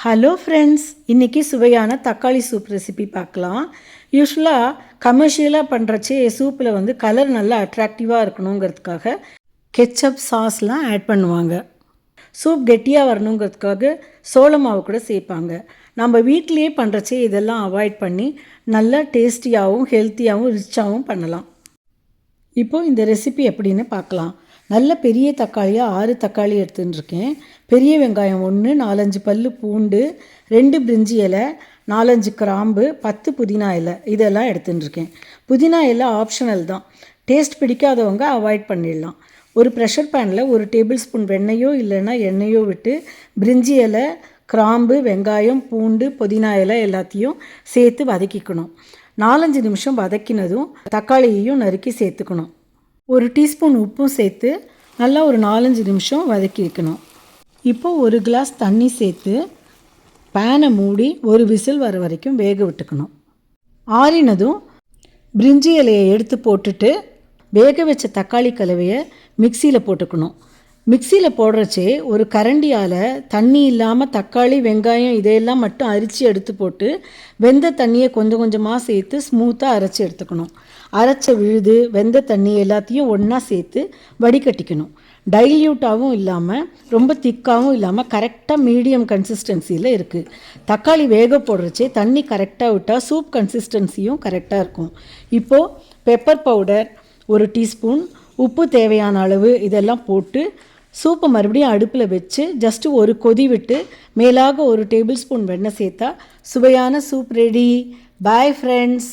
Hello friends, இன்றைக்கி சுவையான தக்காளி சூப் ரெசிபி பார்க்கலாம். யூஸ்வலாக கமர்ஷியலாக பண்ணுறச்சே சூப்பில் கலர் நல்லா அட்ராக்டிவாக இருக்கணுங்கிறதுக்காக கெச்சப் சாஸ்லாம் ஆட் பண்ணுவாங்க. சூப் கெட்டியாக வரணுங்கிறதுக்காக சோள மாவு கூட சேர்ப்பாங்க. நம்ம வீட்டிலையே பண்ணுறச்சே இதெல்லாம் அவாய்ட் பண்ணி நல்லா டேஸ்டியாகவும் ஹெல்த்தியாகவும் ரிச்சாகவும் பண்ணலாம். இப்போது இந்த ரெசிபி எப்படின்னு பார்க்கலாம். நல்ல பெரிய தக்காளியாக 6 தக்காளி எடுத்துட்டுருக்கேன். பெரிய வெங்காயம் 1, 4-5 பல்லு பூண்டு, 2 பிரிஞ்சி இலை, 4-5 கிராம்பு, 10 புதினா இலை இதெல்லாம் எடுத்துட்டுருக்கேன். புதினா இலை ஆப்ஷனல் தான். டேஸ்ட் பிடிக்காதவங்க அவாய்ட் பண்ணிடலாம். ஒரு ப்ரெஷர் பேனில் 1 டேபிள் ஸ்பூன் வெண்ணெயோ இல்லைன்னா எண்ணெயோ விட்டு பிரிஞ்சி இலை, கிராம்பு, வெங்காயம், பூண்டு, புதினா இலை எல்லாத்தையும் சேர்த்து வதக்கிக்கணும். 4-5 நிமிஷம் வதக்கினதும் தக்காளியையும் நறுக்கி சேர்த்துக்கணும். 1 டீஸ்பூன் உப்பும் சேர்த்து நல்லா ஒரு 4-5 நிமிஷம் வதக்கி வைக்கணும். இப்போது 1 கிளாஸ் தண்ணி சேர்த்து பேனை மூடி ஒரு விசில் வர வரைக்கும் வேக விட்டுக்கணும். ஆறினதும் பிரிஞ்சி இலையை எடுத்து போட்டுட்டு வேக வச்ச தக்காளி கலவையை மிக்சியில் போட்டுக்கணும். மிக்சியில் போடுறச்சே ஒரு கரண்டியால் தண்ணி இல்லாமல் தக்காளி வெங்காயம் இதையெல்லாம் மட்டும் அரித்து எடுத்து போட்டு வெந்த தண்ணியை கொஞ்சம் கொஞ்சமாக சேர்த்து ஸ்மூத்தாக அரைச்சி எடுத்துக்கணும். அரைச்ச விழுது வெந்த தண்ணி எல்லாத்தையும் ஒன்றா சேர்த்து வடிகட்டிக்கணும். டைல்யூட்டாகவும் இல்லாமல் ரொம்ப திக்காகவும் இல்லாமல் கரெக்டாக மீடியம் கன்சிஸ்டன்சியில் இருக்குது. தக்காளி வேக போடுறச்சே தண்ணி கரெக்டாக விட்டால் சூப் கன்சிஸ்டன்சியும் கரெக்டாக இருக்கும். இப்போது பெப்பர் பவுடர் 1 டீஸ்பூன், உப்பு தேவையான அளவு இதெல்லாம் போட்டு சூப்பை மறுபடியும் அடுப்பில் வச்சு ஜஸ்ட்டு ஒரு கொதி விட்டு மேலாக 1 டேபிள் ஸ்பூன் வெண்ணெய் சேர்த்தா சுவையான சூப் ரெடி. Bye friends.